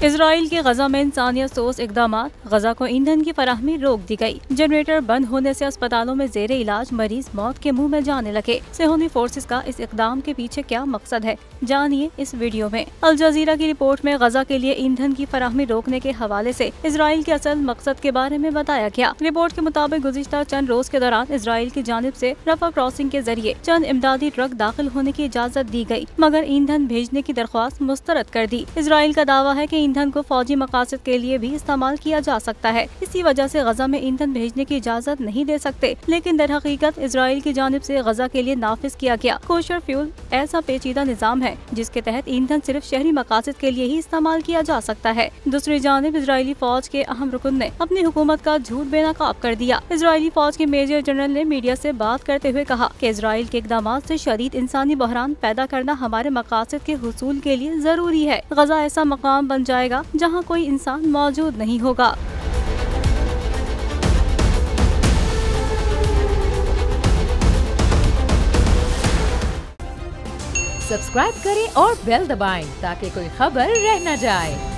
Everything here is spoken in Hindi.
इजराइल के गजा में इंसानियत सोस इकदाम, गजा को ईंधन की फराहमी रोक दी गई। जनरेटर बंद होने से अस्पतालों में जेरे इलाज मरीज मौत के मुंह में जाने लगे। सेहूनी फोर्सेस का इस इकदाम के पीछे क्या मकसद है, जानिए इस वीडियो में। अल जजीरा की रिपोर्ट में गजा के लिए ईंधन की फराहमी रोकने के हवाले से इजराइल के असल मकसद के बारे में बताया गया। रिपोर्ट के मुताबिक गुज़िश्ता चंद रोज के दौरान इजराइल की जानिब से रफा क्रॉसिंग के जरिए चंद इमदादी ट्रक दाखिल होने की इजाजत दी गई, मगर ईंधन भेजने की दरख्वास्त मुस्तरद कर दी। इजराइल का दावा है कि ईंधन को फौजी मकासद के लिए भी इस्तेमाल किया जा सकता है, इसी वजह से गजा में ईंधन भेजने की इजाजत नहीं दे सकते। लेकिन दर हकीकत इजराइल की जानिब से गजा के लिए नाफिज किया गया कोशर फ्यूल ऐसा पेचीदा निजाम है जिसके तहत ईंधन सिर्फ शहरी मकासद के लिए ही इस्तेमाल किया जा सकता है। दूसरी जानिब इजरायली फौज के अहम रुकन ने अपनी हुकूमत का झूठ बेनकाब कर दिया। इजरायली फौज के मेजर जनरल ने मीडिया से बात करते हुए कहा कि इजराइल के इकदाम से शदीद इंसानी बहरान पैदा करना हमारे मकासद के हुसूल के लिए जरूरी है। गजा ऐसा मकाम बन जाएगा जहाँ कोई इंसान मौजूद नहीं होगा। सब्सक्राइब करें और बेल दबाएं ताकि कोई खबर रह न जाए।